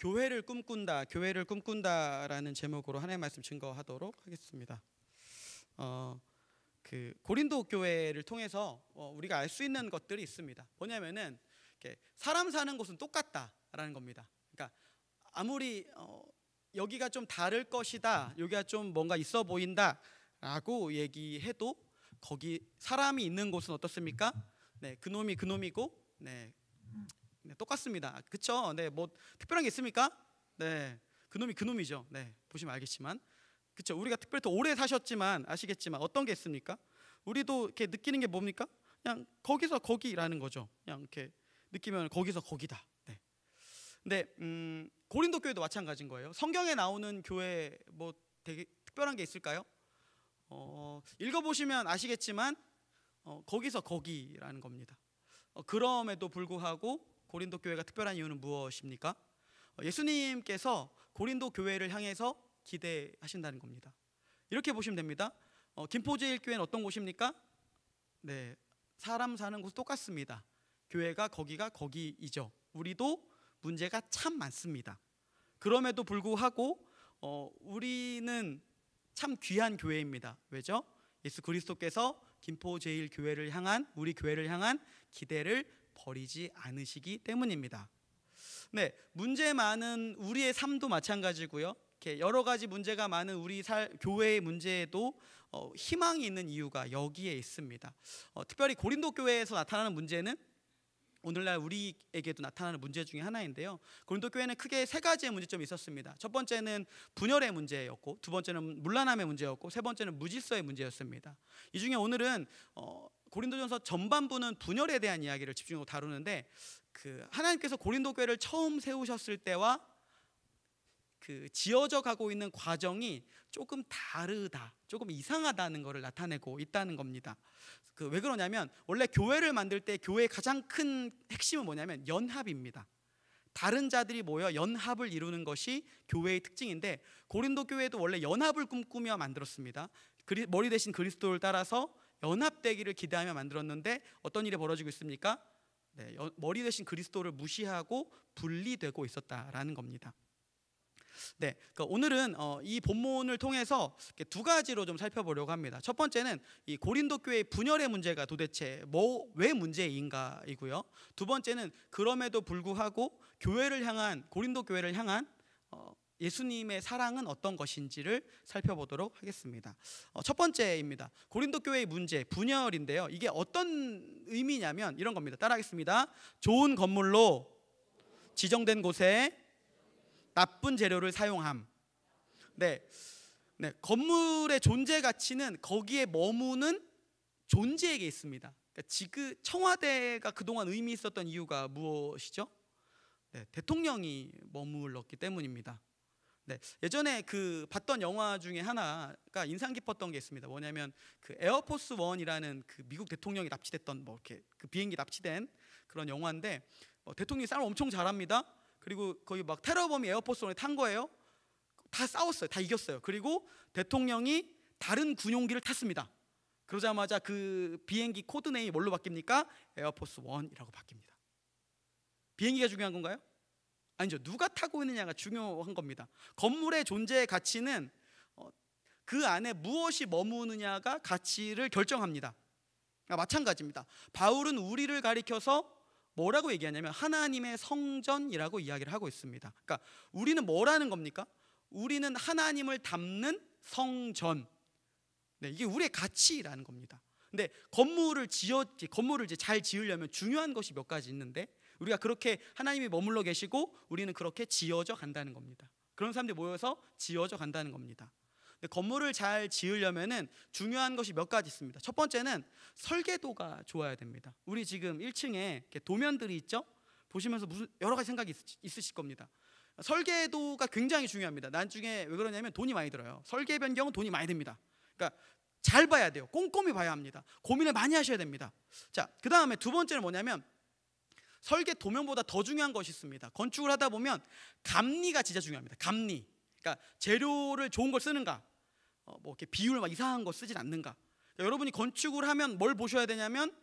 교회를 꿈꾼다, 교회를 꿈꾼다라는 제목으로 하나님의 말씀 증거하도록 하겠습니다. 그 고린도 교회를 통해서 우리가 알 수 있는 것들이 있습니다. 뭐냐면은 사람 사는 곳은 똑같다라는 겁니다. 그러니까 아무리 여기가 좀 다를 것이다, 여기가 좀 뭔가 있어 보인다라고 얘기해도 거기 사람이 있는 곳은 어떻습니까? 네, 그놈이 그놈이고, 네, 똑같습니다. 그렇죠? 네, 뭐 특별한 게 있습니까? 네, 그놈이 그놈이죠. 네, 보시면 알겠지만, 그렇죠? 우리가 특별히 더 오래 사셨지만 아시겠지만 어떤 게 있습니까? 우리도 이렇게 느끼는 게 뭡니까? 그냥 거기서 거기라는 거죠. 그냥 이렇게 느끼면 거기서 거기다. 네. 근데 고린도 교회도 마찬가지인 거예요. 성경에 나오는 교회 뭐 되게 특별한 게 있을까요? 읽어보시면 아시겠지만 거기서 거기라는 겁니다. 그럼에도 불구하고 고린도 교회가 특별한 이유는 무엇입니까? 예수님께서 고린도 교회를 향해서 기대하신다는 겁니다. 이렇게 보시면 됩니다. 김포제일교회는 어떤 곳입니까? 네, 사람 사는 곳 똑같습니다. 교회가 거기가 거기이죠. 우리도 문제가 참 많습니다. 그럼에도 불구하고 우리는 참 귀한 교회입니다. 왜죠? 예수 그리스도께서 김포제일교회를 향한, 우리 교회를 향한 기대를 버리지 않으시기 때문입니다. 네, 문제 많은 우리의 삶도 마찬가지고요. 이렇게 여러 가지 문제가 많은 우리 교회의 문제에도 희망이 있는 이유가 여기에 있습니다. 특별히 고린도 교회에서 나타나는 문제는 오늘날 우리에게도 나타나는 문제 중에 하나인데요. 고린도 교회는 크게 세 가지의 문제점이 있었습니다. 첫 번째는 분열의 문제였고, 두 번째는 문란함의 문제였고, 세 번째는 무질서의 문제였습니다. 이 중에 오늘은 고린도전서 전반부는 분열에 대한 이야기를 집중적으로 다루는데, 그 하나님께서 고린도 교회를 처음 세우셨을 때와 그 지어져 가고 있는 과정이 조금 다르다, 조금 이상하다는 것을 나타내고 있다는 겁니다. 왜 그러냐면 원래 교회를 만들 때 교회의 가장 큰 핵심은 뭐냐면 연합입니다. 다른 자들이 모여 연합을 이루는 것이 교회의 특징인데, 고린도 교회도 원래 연합을 꿈꾸며 만들었습니다. 머리 대신 그리스도를 따라서 연합되기를 기대하며 만들었는데 어떤 일이 벌어지고 있습니까? 네, 머리 대신 그리스도를 무시하고 분리되고 있었다라는 겁니다. 네, 그러니까 오늘은 이 본문을 통해서 두 가지로 좀 살펴보려고 합니다. 첫 번째는 이 고린도 교회의 분열의 문제가 도대체 왜 문제인가이고요. 두 번째는 그럼에도 불구하고 교회를 향한, 고린도 교회를 향한 예수님의 사랑은 어떤 것인지를 살펴보도록 하겠습니다. 첫 번째입니다. 고린도 교회의 문제, 분열인데요. 이게 어떤 의미냐면 이런 겁니다. 따라하겠습니다. 좋은 건물로 지정된 곳에 나쁜 재료를 사용함. 네, 건물의 존재 가치는 거기에 머무는 존재에게 있습니다. 그러니까 청와대가 그동안 의미 있었던 이유가 무엇이죠? 네, 대통령이 머물렀기 때문입니다. 네, 예전에 봤던 영화 중에 하나가 인상 깊었던 게 있습니다. 뭐냐면 그 에어포스 1이라는 그 미국 대통령이 납치됐던 이렇게 그 비행기 납치된 그런 영화인데, 대통령이 싸움 엄청 잘합니다. 그리고 거기 막 테러범이 에어포스 1에 탄 거예요. 다 싸웠어요. 다 이겼어요. 그리고 대통령이 다른 군용기를 탔습니다. 그러자마자 그 비행기 코드네임이 뭘로 바뀝니까? 에어포스 1이라고 바뀝니다. 비행기가 중요한 건가요? 아니죠. 누가 타고 있느냐가 중요한 겁니다. 건물의 존재의 가치는 그 안에 무엇이 머무느냐가 가치를 결정합니다. 마찬가지입니다. 바울은 우리를 가리켜서 뭐라고 얘기하냐면 하나님의 성전이라고 이야기를 하고 있습니다. 그러니까 우리는 뭐라는 겁니까? 우리는 하나님을 담는 성전. 네, 이게 우리의 가치라는 겁니다. 근데 건물을 이제 잘 지으려면 중요한 것이 몇 가지 있는데, 우리가 그렇게 하나님이 머물러 계시고 우리는 그렇게 지어져 간다는 겁니다. 그런 사람들이 모여서 지어져 간다는 겁니다. 근데 건물을 잘 지으려면은 중요한 것이 몇 가지 있습니다. 첫 번째는 설계도가 좋아야 됩니다. 우리 지금 1층에 도면들이 있죠? 보시면서 무슨 여러 가지 생각이 있으실 겁니다. 설계도가 굉장히 중요합니다. 나중에 왜 그러냐면 돈이 많이 들어요. 설계 변경은 돈이 많이 듭니다. 그러니까 잘 봐야 돼요. 꼼꼼히 봐야 합니다. 고민을 많이 하셔야 됩니다. 자, 그 다음에 두 번째는 뭐냐면 설계 도면보다 더 중요한 것이 있습니다. 건축을 하다 보면 감리가 진짜 중요합니다. 감리. 그러니까 재료를 좋은 걸 쓰는가, 이렇게 비율 막 이상한 거 쓰진 않는가. 그러니까 여러분이 건축을 하면 뭘 보셔야 되냐면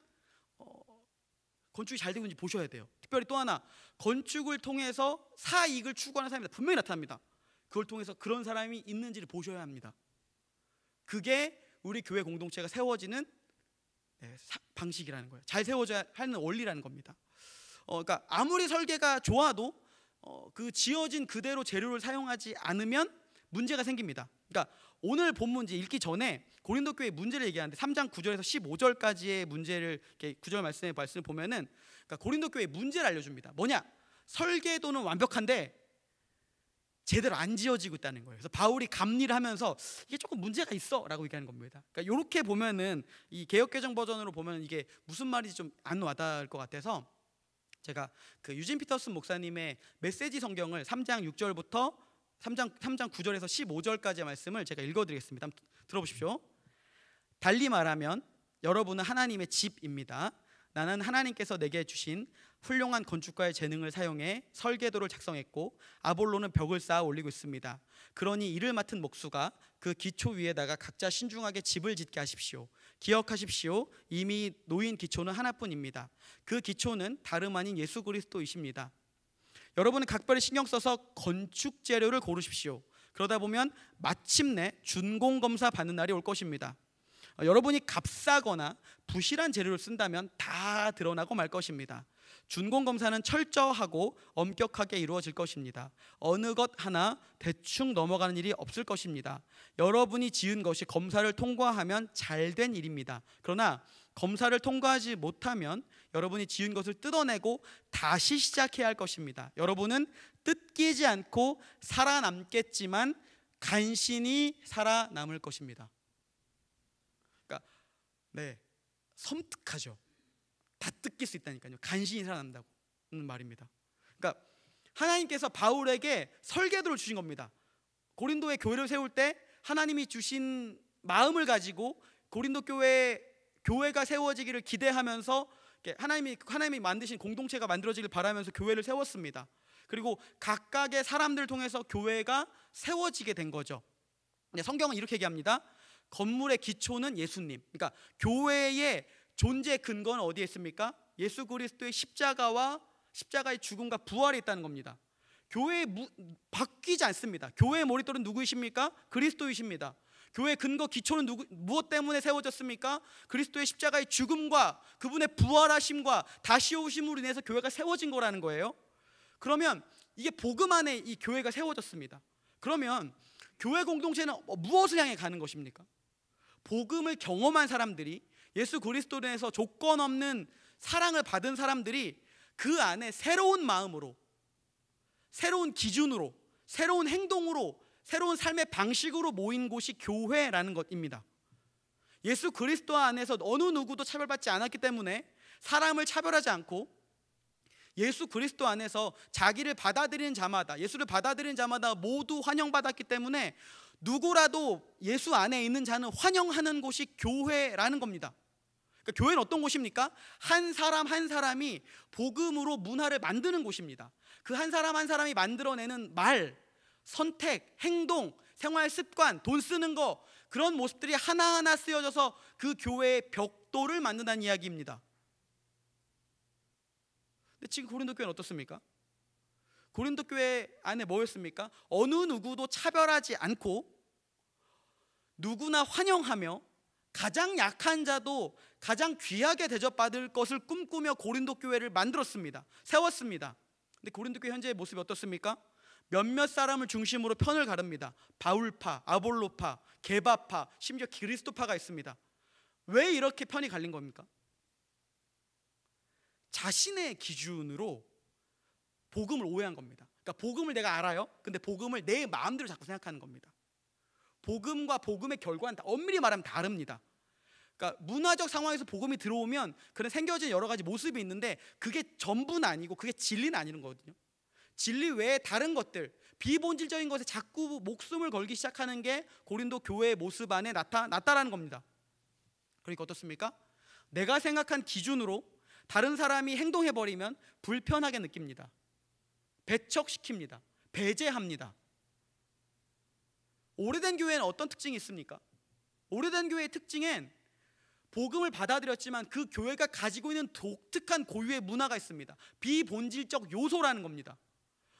건축이 잘 되고 있는지 보셔야 돼요. 특별히 또 하나, 건축을 통해서 사익을 추구하는 사람이 분명히 나타납니다. 그걸 통해서 그런 사람이 있는지를 보셔야 합니다. 그게 우리 교회 공동체가 세워지는 방식이라는 거예요. 잘 세워져야 하는 원리라는 겁니다. 그러니까 아무리 설계가 좋아도 그 지어진 그대로 재료를 사용하지 않으면 문제가 생깁니다. 그러니까 오늘 본문 읽기 전에 고린도 교회 문제를 얘기하는데 3장 9절에서 15절까지의 문제를 이렇게 9절 말씀을 보면은, 그러니까 고린도 교회 문제를 알려줍니다. 뭐냐? 설계도는 완벽한데 제대로 안 지어지고 있다는 거예요. 그래서 바울이 감리를 하면서 이게 조금 문제가 있어라고 얘기하는 겁니다. 그러니까 이렇게 보면은 이 개역개정 버전으로 보면 이게 무슨 말인지 좀 안 와닿을 것 같아서 제가 그 유진 피터슨 목사님의 메시지 성경을 3장 6절부터 3장 9절에서 15절까지의 말씀을 제가 읽어드리겠습니다. 한번 들어보십시오. 달리 말하면 여러분은 하나님의 집입니다. 나는 하나님께서 내게 주신 훌륭한 건축가의 재능을 사용해 설계도를 작성했고 아볼로는 벽을 쌓아 올리고 있습니다. 그러니 이를 맡은 목수가 그 기초 위에다가 각자 신중하게 집을 짓게 하십시오. 기억하십시오. 이미 놓인 기초는 하나뿐입니다. 그 기초는 다름 아닌 예수 그리스도이십니다. 여러분은 각별히 신경 써서 건축 재료를 고르십시오. 그러다 보면 마침내 준공검사 받는 날이 올 것입니다. 여러분이 값싸거나 부실한 재료를 쓴다면 다 드러나고 말 것입니다. 준공검사는 철저하고 엄격하게 이루어질 것입니다. 어느 것 하나 대충 넘어가는 일이 없을 것입니다. 여러분이 지은 것이 검사를 통과하면 잘된 일입니다. 그러나 검사를 통과하지 못하면 여러분이 지은 것을 뜯어내고 다시 시작해야 할 것입니다. 여러분은 뜯기지 않고 살아남겠지만 간신히 살아남을 것입니다. 그러니까 섬뜩하죠. 다 뜯길 수 있다니까요. 간신히 살아난다고 하는 말입니다. 그러니까 하나님께서 바울에게 설계도를 주신 겁니다. 고린도의 교회를 세울 때 하나님이 주신 마음을 가지고 고린도 교회가 세워지기를 기대하면서 하나님이 만드신 공동체가 만들어지길 바라면서 교회를 세웠습니다. 그리고 각각의 사람들을 통해서 교회가 세워지게 된 거죠. 성경은 이렇게 얘기합니다. 건물의 기초는 예수님. 그러니까 교회의 존재 근거는 어디에 있습니까? 예수 그리스도의 십자가의 죽음과 부활에 있다는 겁니다. 교회의 바뀌지 않습니다. 교회의 머릿돌은 누구이십니까? 그리스도이십니다. 교회의 근거 기초는 무엇 때문에 세워졌습니까? 그리스도의 십자가의 죽음과 그분의 부활하심과 다시 오심으로 인해서 교회가 세워진 거라는 거예요. 그러면 이게 복음 안에 이 교회가 세워졌습니다. 그러면 교회 공동체는 무엇을 향해 가는 것입니까? 복음을 경험한 사람들이, 예수 그리스도로 인해서 조건 없는 사랑을 받은 사람들이 그 안에 새로운 마음으로, 새로운 기준으로, 새로운 행동으로, 새로운 삶의 방식으로 모인 곳이 교회라는 것입니다. 예수 그리스도 안에서 어느 누구도 차별받지 않았기 때문에 사람을 차별하지 않고 예수 그리스도 안에서 자기를 받아들이는 자마다, 예수를 받아들이는 자마다 모두 환영받았기 때문에 누구라도 예수 안에 있는 자는 환영하는 곳이 교회라는 겁니다. 그러니까 교회는 어떤 곳입니까? 한 사람 한 사람이 복음으로 문화를 만드는 곳입니다. 그 한 사람 한 사람이 만들어내는 말, 선택, 행동, 생활 습관, 돈 쓰는 거, 그런 모습들이 하나하나 쓰여져서 그 교회의 벽돌을 만든다는 이야기입니다. 근데 지금 고린도 교회는 어떻습니까? 고린도 교회 안에 뭐였습니까? 어느 누구도 차별하지 않고 누구나 환영하며 가장 약한 자도 가장 귀하게 대접받을 것을 꿈꾸며 고린도 교회를 만들었습니다. 세웠습니다. 근데 고린도 교회 현재의 모습이 어떻습니까? 몇몇 사람을 중심으로 편을 가릅니다. 바울파, 아볼로파, 게바파, 심지어 그리스도파가 있습니다. 왜 이렇게 편이 갈린 겁니까? 자신의 기준으로 복음을 오해한 겁니다. 그러니까 복음을 내가 알아요. 근데 복음을 내 마음대로 자꾸 생각하는 겁니다. 복음과 복음의 결과는 엄밀히 말하면 다릅니다. 그러니까 문화적 상황에서 복음이 들어오면 그런 생겨진 여러 가지 모습이 있는데 그게 전부는 아니고 그게 진리는 아니는 거거든요. 진리 외에 다른 것들, 비본질적인 것에 자꾸 목숨을 걸기 시작하는 게 고린도 교회의 모습 안에 나타나는 겁니다. 그러니까 어떻습니까? 내가 생각한 기준으로 다른 사람이 행동해버리면 불편하게 느낍니다. 배척시킵니다. 배제합니다. 오래된 교회는 어떤 특징이 있습니까? 오래된 교회의 특징은 복음을 받아들였지만 그 교회가 가지고 있는 독특한 고유의 문화가 있습니다. 비본질적 요소라는 겁니다.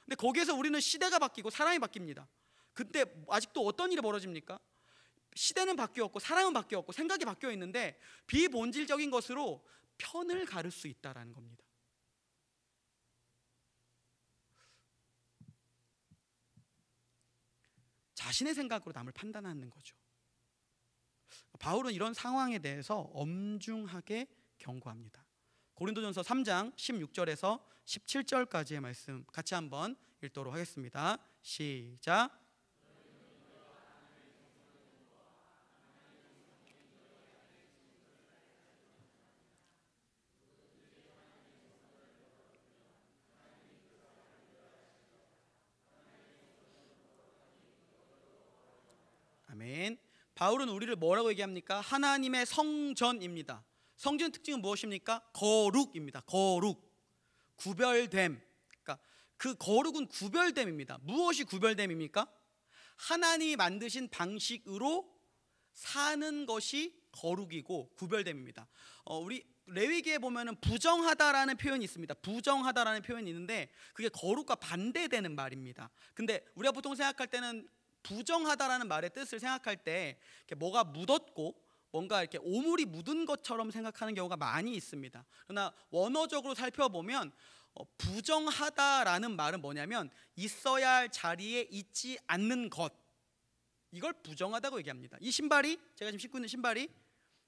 근데 거기에서 우리는 시대가 바뀌고 사람이 바뀝니다. 그때 아직도 어떤 일이 벌어집니까? 시대는 바뀌었고 사람은 바뀌었고 생각이 바뀌어 있는데 비본질적인 것으로 편을 가를 수 있다라는 겁니다. 자신의 생각으로 남을 판단하는 거죠. 바울은 이런 상황에 대해서 엄중하게 경고합니다. 고린도전서 3장 16절에서 17절까지의 말씀 같이 한번 읽도록 하겠습니다. 시작. 아멘. 바울은 우리를 뭐라고 얘기합니까? 하나님의 성전입니다. 성전의 특징은 무엇입니까? 거룩입니다. 거룩, 구별됨. 그러니까 그 거룩은 구별됨입니다. 무엇이 구별됨입니까? 하나님이 만드신 방식으로 사는 것이 거룩이고 구별됨입니다. 우리 레위기에 보면은 부정하다라는 표현이 있습니다. 부정하다라는 표현이 있는데 그게 거룩과 반대되는 말입니다. 근데 우리가 보통 생각할 때는 부정하다라는 말의 뜻을 생각할 때 이렇게 뭐가 묻었고 뭔가 이렇게 오물이 묻은 것처럼 생각하는 경우가 많이 있습니다. 그러나 원어적으로 살펴보면 부정하다라는 말은 뭐냐면 있어야 할 자리에 있지 않는 것, 이걸 부정하다고 얘기합니다. 이 신발이, 제가 지금 신고 있는 신발이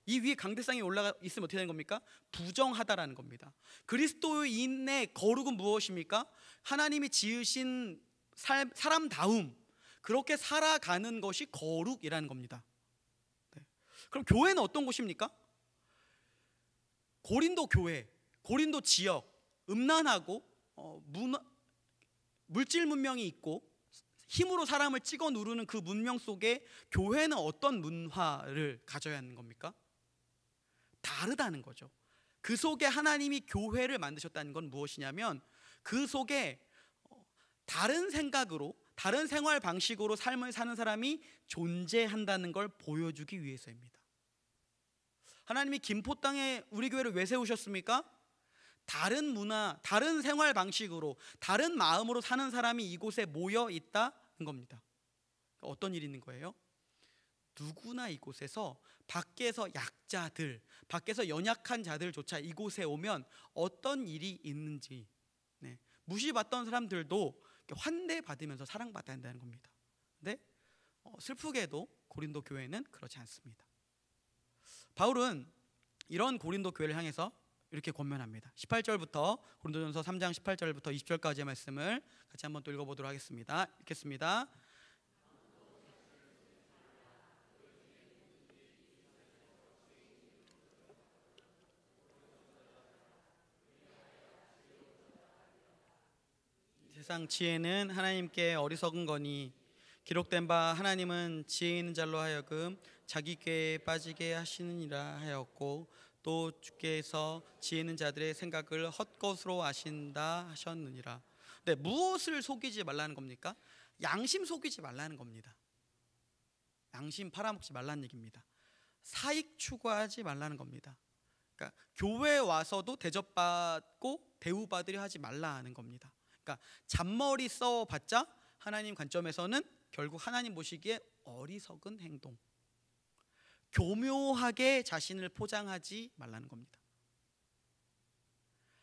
이 위에 강대상에 올라가 있으면 어떻게 되는 겁니까? 부정하다라는 겁니다. 그리스도인의 거룩은 무엇입니까? 하나님이 지으신 사람다움, 그렇게 살아가는 것이 거룩이라는 겁니다. 네. 그럼 교회는 어떤 곳입니까? 고린도 교회, 고린도 지역, 음란하고 물질 문명이 있고 힘으로 사람을 찍어 누르는 그 문명 속에 교회는 어떤 문화를 가져야 하는 겁니까? 다르다는 거죠. 그 속에 하나님이 교회를 만드셨다는 건 무엇이냐면 그 속에 다른 생각으로, 다른 생활 방식으로 삶을 사는 사람이 존재한다는 걸 보여주기 위해서입니다. 하나님이 김포 땅에 우리 교회를 왜 세우셨습니까? 다른 문화, 다른 생활 방식으로, 다른 마음으로 사는 사람이 이곳에 모여 있다는 겁니다. 어떤 일이 있는 거예요? 누구나 이곳에서 밖에서 약자들, 밖에서 연약한 자들조차 이곳에 오면 어떤 일이 있는지, 네, 무시받던 사람들도 환대받으면서 사랑받아야 한다는 겁니다. 근데 슬프게도 고린도 교회는 그렇지 않습니다. 바울은 이런 고린도 교회를 향해서 이렇게 권면합니다. 18절부터 고린도전서 3장 18절부터 20절까지의 말씀을 같이 한번 또 읽어보도록 하겠습니다. 읽겠습니다. 세상 지혜는 하나님께 어리석은 거니 기록된 바 하나님은 지혜 있는 자로 하여금 자기 꾀에 빠지게 하시느니라 하였고 또 주께서 지혜 있는 자들의 생각을 헛것으로 아신다 하셨느니라. 네, 무엇을 속이지 말라는 겁니까? 양심 속이지 말라는 겁니다. 양심 팔아먹지 말라는 얘기입니다. 사익 추구하지 말라는 겁니다. 그러니까 교회에 와서도 대접받고 대우받으려 하지 말라는 겁니다. 그러니까 잔머리 써봤자 하나님 관점에서는 결국 하나님 보시기에 어리석은 행동, 교묘하게 자신을 포장하지 말라는 겁니다.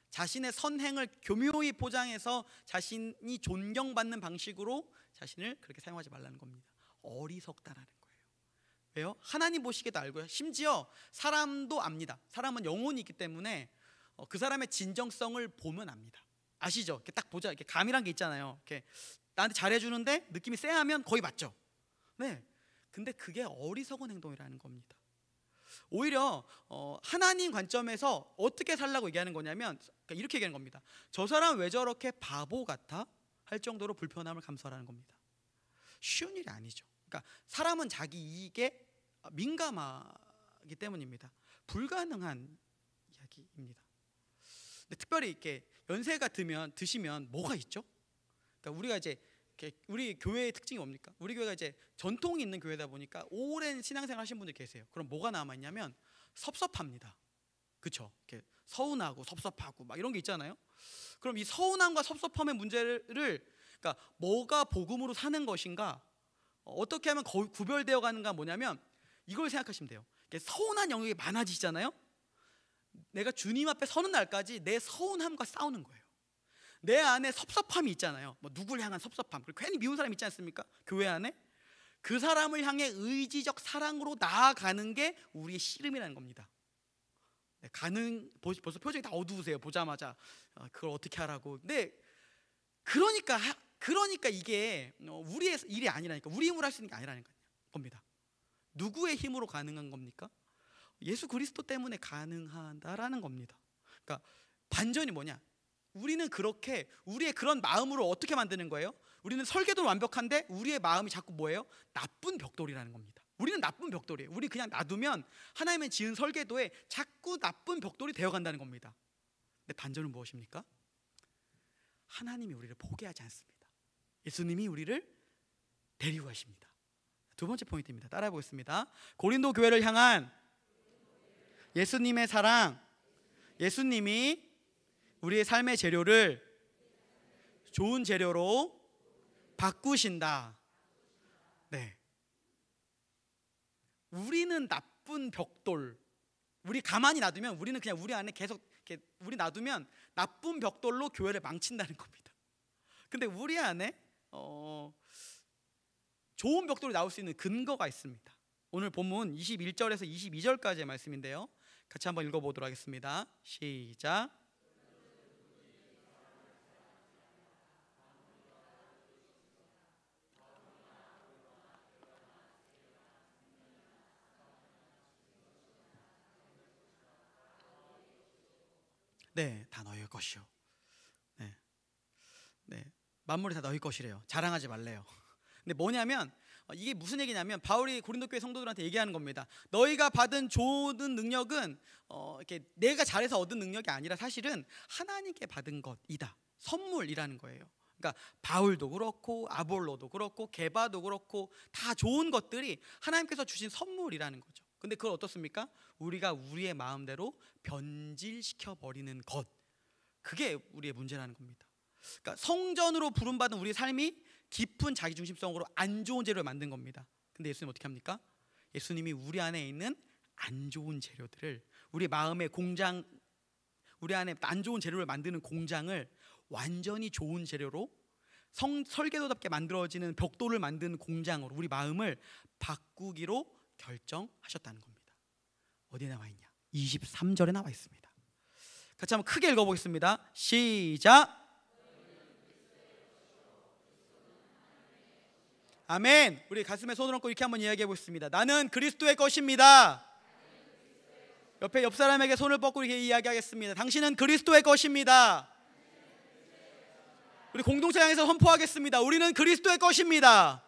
자신의 선행을 교묘히 포장해서 자신이 존경받는 방식으로 자신을 그렇게 사용하지 말라는 겁니다. 어리석다라는 거예요. 왜요? 하나님 보시기에도 알고요. 심지어 사람도 압니다. 사람은 영혼이 있기 때문에 그 사람의 진정성을 보면 압니다. 아시죠? 이렇게 딱 보자, 이렇게 감이란 게 있잖아요. 이렇게 나한테 잘해주는데 느낌이 쎄하면 거의 맞죠. 네. 근데 그게 어리석은 행동이라는 겁니다. 오히려 하나님 관점에서 어떻게 살라고 얘기하는 거냐면 그러니까 이렇게 얘기하는 겁니다. 저 사람 왜 저렇게 바보 같아? 할 정도로 불편함을 감수하라는 겁니다. 쉬운 일이 아니죠. 그러니까 사람은 자기 이익에 민감하기 때문입니다. 불가능한 이야기입니다. 근데 특별히 이렇게 연세가 드시면 뭐가 있죠? 그러니까 우리가 이제 우리 교회의 특징이 뭡니까? 우리 교회가 이제 전통이 있는 교회다 보니까 오랜 신앙생활 하신 분들 계세요. 그럼 뭐가 남아 있냐면 섭섭합니다. 그렇죠? 이렇게 서운하고 섭섭하고 막 이런 게 있잖아요. 그럼 이 서운함과 섭섭함의 문제를, 그러니까 뭐가 복음으로 사는 것인가, 어떻게 하면 구별되어 가는가, 뭐냐면 이걸 생각하시면 돼요. 서운한 영역이 많아지잖아요. 내가 주님 앞에 서는 날까지 내 서운함과 싸우는 거예요. 내 안에 섭섭함이 있잖아요. 뭐 누구를 향한 섭섭함, 그리고 괜히 미운 사람 있지 않습니까? 교회 안에 그 사람을 향해 의지적 사랑으로 나아가는 게 우리의 씨름이라는 겁니다. 네, 벌써 표정이 다 어두우세요. 보자마자 그걸 어떻게 하라고. 근데 그러니까 이게 우리의 일이 아니라니까, 우리 힘으로 할 수 있는 게 아니라는 겁니다. 누구의 힘으로 가능한 겁니까? 예수 그리스도 때문에 가능하다라는 겁니다. 그러니까 반전이 뭐냐? 우리는 그렇게 우리의 그런 마음으로 어떻게 만드는 거예요? 우리는 설계도 완벽한데 우리의 마음이 자꾸 뭐예요? 나쁜 벽돌이라는 겁니다. 우리는 나쁜 벽돌이에요. 우리 그냥 놔두면 하나님의 지은 설계도에 자꾸 나쁜 벽돌이 되어간다는 겁니다. 근데 반전은 무엇입니까? 하나님이 우리를 포기하지 않습니다. 예수님이 우리를 데리고 가십니다. 두 번째 포인트입니다. 따라해 보겠습니다. 고린도 교회를 향한 예수님의 사랑. 예수님이 우리의 삶의 재료를 좋은 재료로 바꾸신다. 네. 우리는 나쁜 벽돌, 우리 가만히 놔두면 우리는 그냥 우리 안에 계속 이렇게 우리 놔두면 나쁜 벽돌로 교회를 망친다는 겁니다. 근데 우리 안에 좋은 벽돌이 나올 수 있는 근거가 있습니다. 오늘 본문 21절에서 22절까지의 말씀인데요, 같이 한번 읽어보도록 하겠습니다. 시작. 네, 다 너희 것이요. 네, 만물이 다 너희 것이래요. 자랑하지 말래요. 근데 뭐냐면 이게 무슨 얘기냐면 바울이 고린도 교회 성도들한테 얘기하는 겁니다. 너희가 받은 좋은 능력은 이렇게 내가 잘해서 얻은 능력이 아니라 사실은 하나님께 받은 것이다. 선물이라는 거예요. 그러니까 바울도 그렇고 아볼로도 그렇고 게바도 그렇고 다 좋은 것들이 하나님께서 주신 선물이라는 거죠. 근데 그걸 어떻습니까? 우리가 우리의 마음대로 변질시켜 버리는 것, 그게 우리의 문제라는 겁니다. 그러니까 성전으로 부름받은 우리의 삶이 깊은 자기중심성으로 안 좋은 재료를 만든 겁니다. 근데 예수님 어떻게 합니까? 예수님이 우리 안에 있는 안 좋은 재료들을, 우리 마음의 공장, 우리 안에 안 좋은 재료를 만드는 공장을 완전히 좋은 재료로 설계도답게 만들어지는 벽돌을 만드는 공장으로 우리 마음을 바꾸기로 결정하셨다는 겁니다. 어디에 나와 있냐? 23절에 나와 있습니다. 같이 한번 크게 읽어보겠습니다. 시작. 아멘. 우리 가슴에 손을 얹고 이렇게 한번 이야기해 보겠습니다. 나는 그리스도의 것입니다. 옆에 옆 사람에게 손을 뻗고 이렇게 이야기하겠습니다. 당신은 그리스도의 것입니다. 우리 공동체 향해서 선포하겠습니다. 우리는 그리스도의 것입니다.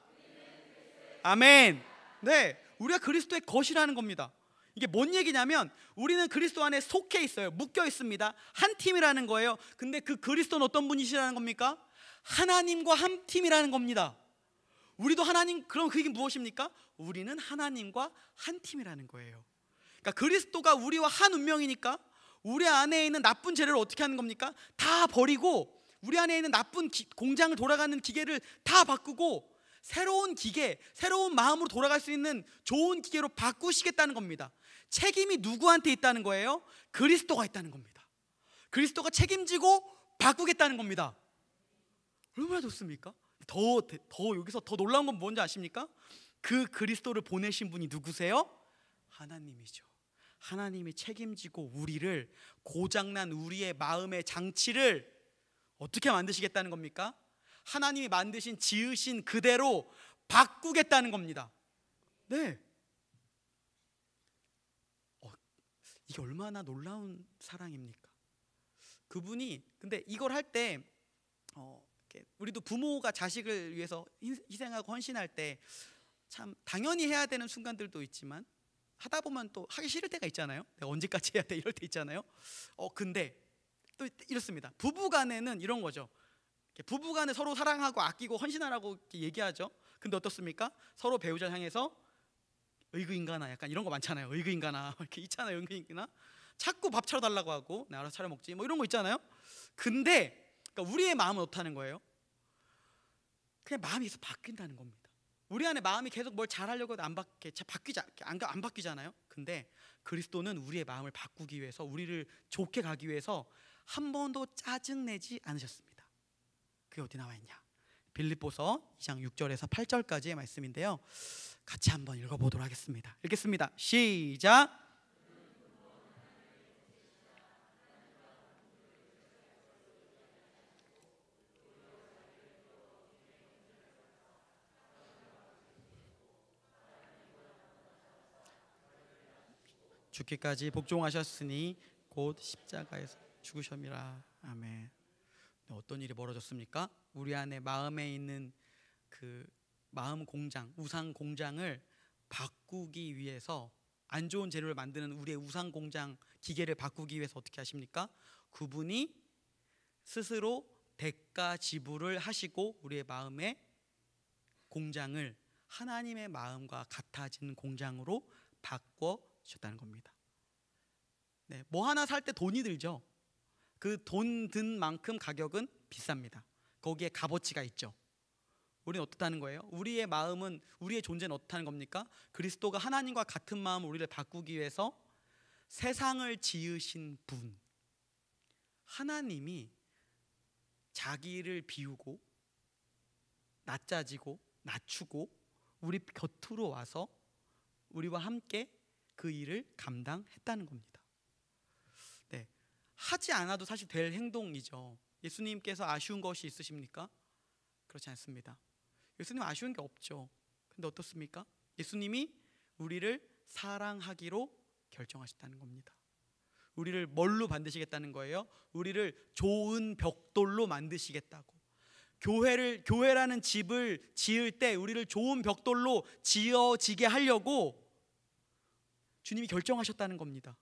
아멘. 네, 우리가 그리스도의 것이라는 겁니다. 이게 뭔 얘기냐면 우리는 그리스도 안에 속해 있어요. 묶여 있습니다. 한 팀이라는 거예요. 근데 그 그리스도는 어떤 분이시라는 겁니까? 하나님과 한 팀이라는 겁니다. 우리도 하나님, 그럼 그게 무엇입니까? 우리는 하나님과 한 팀이라는 거예요. 그러니까 그리스도가 우리와 한 운명이니까 우리 안에 있는 나쁜 재료를 어떻게 하는 겁니까? 다 버리고 우리 안에 있는 나쁜 공장을 돌아가는 기계를 다 바꾸고 새로운 기계, 새로운 마음으로 돌아갈 수 있는 좋은 기계로 바꾸시겠다는 겁니다. 책임이 누구한테 있다는 거예요? 그리스도가 있다는 겁니다. 그리스도가 책임지고 바꾸겠다는 겁니다. 얼마나 좋습니까? 더 여기서 더 놀라운 건 뭔지 아십니까? 그 그리스도를 보내신 분이 누구세요? 하나님이죠. 하나님이 책임지고 우리를, 고장난 우리의 마음의 장치를 어떻게 만드시겠다는 겁니까? 하나님이 만드신, 지으신 그대로 바꾸겠다는 겁니다. 네. 이게 얼마나 놀라운 사랑입니까? 그분이, 근데 이걸 할 때 우리도 부모가 자식을 위해서 희생하고 헌신할 때 참 당연히 해야 되는 순간들도 있지만 하다 보면 또 하기 싫을 때가 있잖아요. 내가 언제까지 해야 돼? 이럴 때 있잖아요. 근데 또 이렇습니다. 부부간에는 이런 거죠. 부부간에 서로 사랑하고 아끼고 헌신하라고 얘기하죠. 근데 어떻습니까? 서로 배우자를 향해서 의그인가나 약간 이런 거 많잖아요. 의그인가나 이렇게 있잖아요. 의그인가나 자꾸 밥 차려달라고 하고 내 알아서 차려 먹지 뭐 이런 거 있잖아요. 근데 그러니까 우리의 마음은 어떻다는 거예요? 그냥 마음이 계속 바뀐다는 겁니다. 우리 안에 마음이 계속 뭘 잘하려고 해도 안 바뀌잖아요. 근데 그리스도는 우리의 마음을 바꾸기 위해서, 우리를 좋게 가기 위해서 한 번도 짜증내지 않으셨습니다. 그게 어디 나와 있냐? 빌립보서 2장 6절에서 8절까지의 말씀인데요, 같이 한번 읽어보도록 하겠습니다. 읽겠습니다. 시작. 죽기까지 복종하셨으니 곧 십자가에서 죽으셨미라. 아멘. 어떤 일이 벌어졌습니까? 우리 안에 마음에 있는 그 마음 공장, 우상 공장을 바꾸기 위해서, 안 좋은 재료를 만드는 우리의 우상 공장 기계를 바꾸기 위해서 어떻게 하십니까? 그분이 스스로 대가 지불을 하시고 우리의 마음의 공장을 하나님의 마음과 같아지는 공장으로 바꿔 주셨다는 겁니다. 네, 뭐 하나 살 때 돈이 들죠. 그 돈 든 만큼 가격은 비쌉니다. 거기에 값어치가 있죠. 우리는 어떻다는 거예요? 우리의 마음은, 우리의 존재는 어떻다는 겁니까? 그리스도가 하나님과 같은 마음으로 우리를 바꾸기 위해서 세상을 지으신 분, 하나님이 자기를 비우고 낮아지고 낮추고 우리 곁으로 와서 우리와 함께 그 일을 감당했다는 겁니다. 네, 하지 않아도 사실 될 행동이죠. 예수님께서 아쉬운 것이 있으십니까? 그렇지 않습니다. 예수님 아쉬운 게 없죠. 근데 어떻습니까? 예수님이 우리를 사랑하기로 결정하셨다는 겁니다. 우리를 뭘로 만드시겠다는 거예요? 우리를 좋은 벽돌로 만드시겠다고. 교회라는 집을 지을 때 우리를 좋은 벽돌로 지어지게 하려고 주님이 결정하셨다는 겁니다.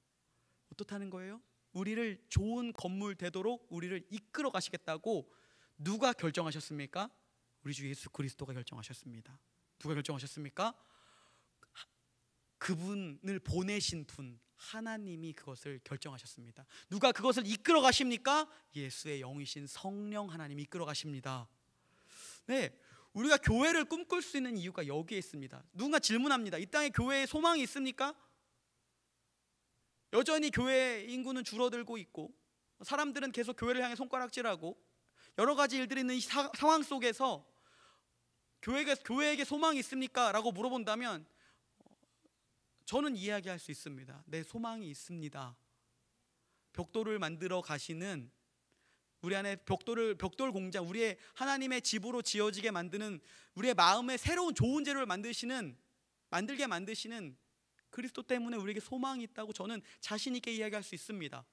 어떻다는 거예요? 우리를 좋은 건물 되도록 우리를 이끌어 가시겠다고 누가 결정하셨습니까? 우리 주 예수 그리스도가 결정하셨습니다. 누가 결정하셨습니까? 그분을 보내신 분, 하나님이 그것을 결정하셨습니다. 누가 그것을 이끌어 가십니까? 예수의 영이신 성령 하나님이 이끌어 가십니다. 네, 우리가 교회를 꿈꿀 수 있는 이유가 여기에 있습니다. 누군가 질문합니다. 이 땅에 교회에 소망이 있습니까? 여전히 교회 인구는 줄어들고 있고 사람들은 계속 교회를 향해 손가락질하고 여러 가지 일들이 있는 이 상황 속에서 교회에게 소망이 있습니까? 라고 물어본다면 저는 이야기할 수 있습니다. 네, 소망이 있습니다. 벽돌을 만들어 가시는, 우리 안에 벽돌 공장, 우리의 하나님의 집으로 지어지게 만드는, 우리의 마음에 새로운 좋은 재료를 만들게 만드시는 그리스도 때문에 우리에게 소망이 있다고 저는 자신 있게 이야기할 수 있습니다.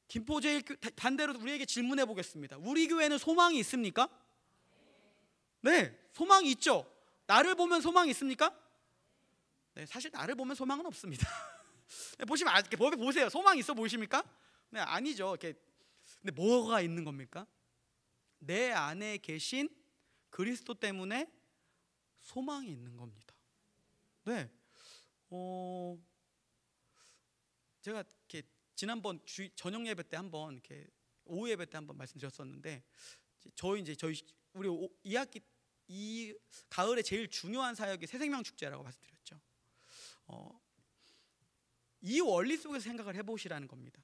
김포제일 반대로 우리에게 질문해 보겠습니다. 우리 교회는 소망이 있습니까? 네, 소망이 있죠. 나를 보면 소망이 있습니까? 네, 사실 나를 보면 소망은 없습니다. 보시면 법에 보세요. 소망이 있어 보이십니까? 네, 아니죠. 근데 뭐가 있는 겁니까? 내 안에 계신 그리스도 때문에 소망이 있는 겁니다. 네, 제가 이렇게 지난번 저녁 예배 때 한번, 이렇게 오후 예배 때 한번 말씀드렸었는데, 저희 2학기 이 가을에 제일 중요한 사역이 새생명 축제라고 말씀드렸죠. 이 원리 속에서 생각을 해보시라는 겁니다.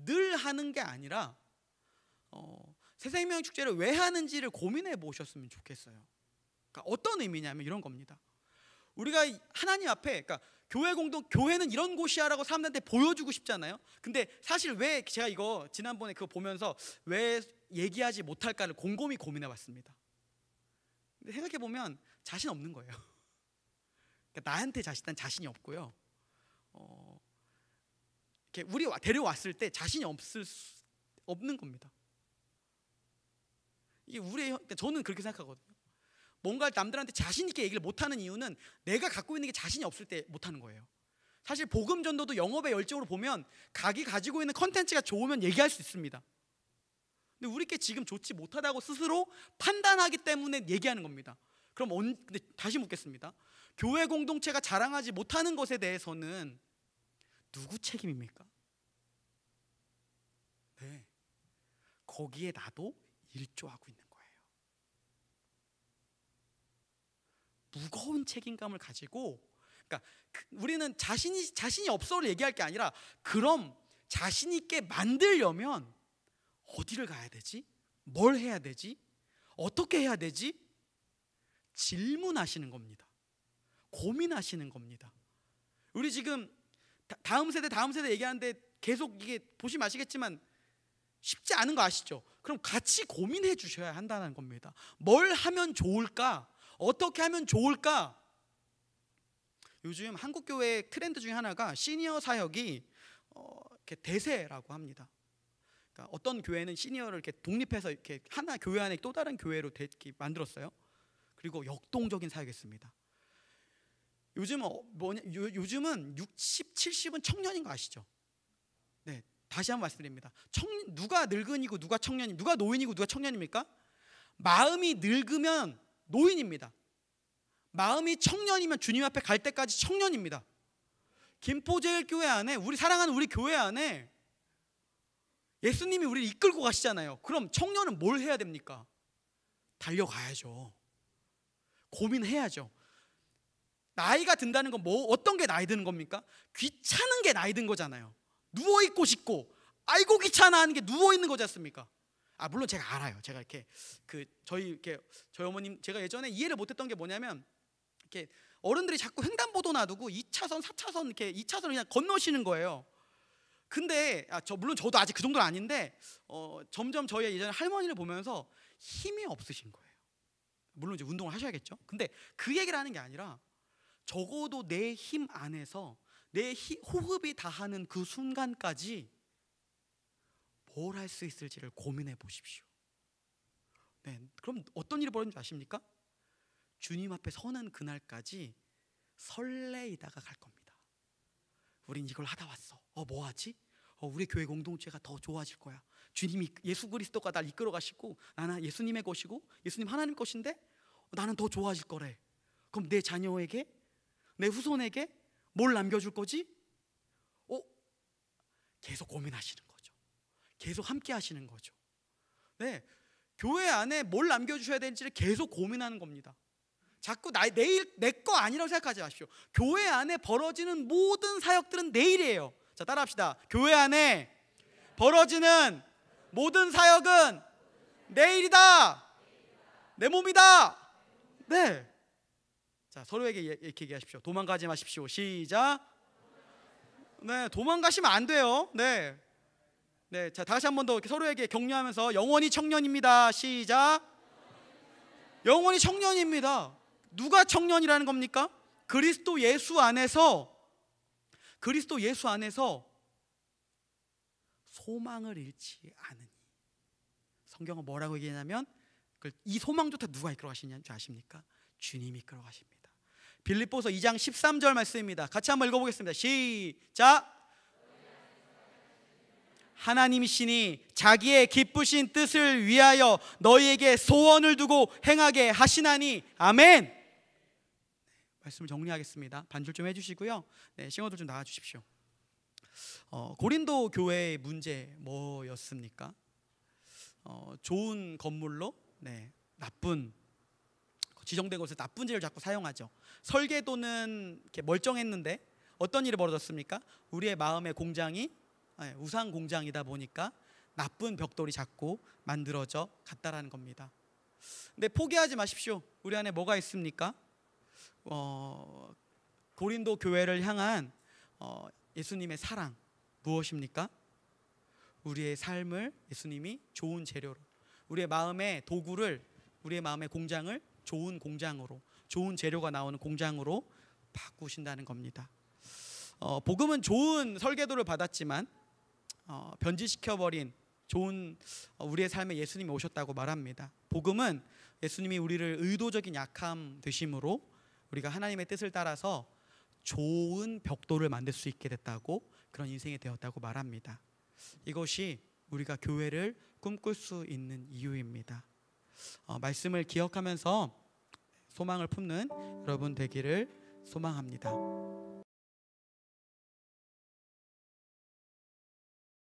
늘 하는 게 아니라 새생명 축제를 왜 하는지를 고민해 보셨으면 좋겠어요. 그러니까 어떤 의미냐면 이런 겁니다. 우리가 하나님 앞에, 그러니까 교회는 이런 곳이야라고 사람들한테 보여주고 싶잖아요. 근데 사실 왜 제가 이거 지난번에 그거 보면서 왜 얘기하지 못할까를 곰곰이 고민해봤습니다. 근데 생각해보면 자신 없는 거예요. 그러니까 나한테 자신이 없고요. 이렇게 우리 데려왔을 때 자신이 없는 겁니다. 이게 그러니까 저는 그렇게 생각하거든요. 뭔가 남들한테 자신 있게 얘기를 못하는 이유는 내가 갖고 있는 게 자신이 없을 때 못하는 거예요. 사실 복음 전도도 영업의 열정으로 보면 각이 가지고 있는 컨텐츠가 좋으면 얘기할 수 있습니다. 근데 우리께 지금 좋지 못하다고 스스로 판단하기 때문에 얘기하는 겁니다. 그럼 근데 다시 묻겠습니다. 교회 공동체가 자랑하지 못하는 것에 대해서는 누구 책임입니까? 네, 거기에 나도 일조하고 있는 거예요. 무거운 책임감을 가지고, 그러니까 우리는 자신이 없어를 얘기할 게 아니라, 그럼 자신 있게 만들려면 어디를 가야 되지? 뭘 해야 되지? 어떻게 해야 되지? 질문하시는 겁니다. 고민하시는 겁니다. 우리 지금 다음 세대 얘기하는데 계속 이게 보시면 아시겠지만 쉽지 않은 거 아시죠? 그럼 같이 고민해 주셔야 한다는 겁니다. 뭘 하면 좋을까? 어떻게 하면 좋을까? 요즘 한국교회 트렌드 중에 하나가 시니어 사역이 이렇게 대세라고 합니다. 그러니까 어떤 교회는 시니어를 이렇게 독립해서 이렇게 하나 교회 안에 또 다른 교회로 만들었어요. 그리고 역동적인 사역했습니다. 요즘은 60, 70은 청년인 거 아시죠? 네, 다시 한번 말씀드립니다. 누가 늙은이고 누가 청년이, 누가 노인이고 누가 청년입니까? 마음이 늙으면 노인입니다. 마음이 청년이면 주님 앞에 갈 때까지 청년입니다. 김포제일교회 안에, 우리 사랑하는 우리 교회 안에 예수님이 우리를 이끌고 가시잖아요. 그럼 청년은 뭘 해야 됩니까? 달려가야죠. 고민해야죠. 나이가 든다는 건 어떤 게 나이 드는 겁니까? 귀찮은 게 나이 든 거잖아요. 누워있고 싶고, 아이고 귀찮아 하는 게 누워있는 거지 않습니까? 물론 제가 알아요. 제가 저희 어머님, 제가 예전에 이해를 못했던 게 뭐냐면, 이렇게 어른들이 자꾸 횡단보도 놔두고 2차선, 4차선 이렇게 2차선을 그냥 건너시는 거예요. 근데 물론 저도 아직 그 정도는 아닌데 점점 저희 예전에 할머니를 보면서 힘이 없으신 거예요. 물론 이제 운동을 하셔야겠죠. 근데 그 얘기를 하는 게 아니라, 적어도 내 힘 안에서 내 호흡이 다하는 그 순간까지 뭘 할 수 있을지를 고민해 보십시오. 네, 그럼 어떤 일이 벌어지는지 아십니까? 주님 앞에 서는 그날까지 설레이다가 갈 겁니다. 우린 이걸 하다 왔어. 뭐 하지? 우리 교회 공동체가 더 좋아질 거야. 주님이, 예수 그리스도가 날 이끌어 가시고, 나는 예수님의 것이고 예수님 하나님 것인데 나는 더 좋아질 거래. 그럼 내 자녀에게, 내 후손에게 뭘 남겨줄 거지? 계속 고민하시는 거죠. 계속 함께 하시는 거죠. 네, 교회 안에 뭘 남겨주셔야 되는지를 계속 고민하는 겁니다. 자꾸 내일 내 거 아니라고 생각하지 마십시오. 교회 안에 벌어지는 모든 사역들은 내일이에요. 자, 따라합시다. 교회 안에 벌어지는 모든 사역은 내일이다. 내 몸이다. 네. 자, 서로에게 이렇게 얘기하십시오. 도망가지 마십시오. 시작. 네, 도망가시면 안 돼요. 네. 네, 자, 다시 한 번 더 서로에게 격려하면서 영원히 청년입니다. 시작. 영원히 청년입니다. 누가 청년이라는 겁니까? 그리스도 예수 안에서 소망을 잃지 않으니. 성경은 뭐라고 얘기하냐면, 이 소망조차 누가 이끌어 가시냐는 줄 아십니까? 주님이 이끌어 가십니다. 빌립보서 2장 13절 말씀입니다. 같이 한번 읽어보겠습니다. 시작. 하나님이시니 자기의 기쁘신 뜻을 위하여 너희에게 소원을 두고 행하게 하시나니. 아멘. 말씀을 정리하겠습니다. 반줄 좀 해주시고요. 네, 싱어들 좀 나와주십시오. 고린도 교회의 문제 뭐였습니까? 좋은 건물로 나쁜, 지정된 곳에서 나쁜 재료를 자꾸 사용하죠. 설계도는 이렇게 멀쩡했는데 어떤 일이 벌어졌습니까? 우리의 마음의 공장이 우상 공장이다 보니까 나쁜 벽돌이 자꾸 만들어져 갔다라는 겁니다. 근데 포기하지 마십시오. 우리 안에 뭐가 있습니까? 고린도 교회를 향한 예수님의 사랑 무엇입니까? 우리의 삶을 예수님이 좋은 재료로, 우리의 마음의 도구를, 우리의 마음의 공장을 좋은 공장으로, 좋은 재료가 나오는 공장으로 바꾸신다는 겁니다. 복음은 좋은 설계도를 받았지만 변질시켜버린 좋은 우리의 삶에 예수님이 오셨다고 말합니다. 복음은 예수님이 우리를 의도적인 약함 되심으로 우리가 하나님의 뜻을 따라서 좋은 벽돌을 만들 수 있게 됐다고, 그런 인생이 되었다고 말합니다. 이것이 우리가 교회를 꿈꿀 수 있는 이유입니다. 말씀을 기억하면서 소망을 품는 여러분 되기를 소망합니다.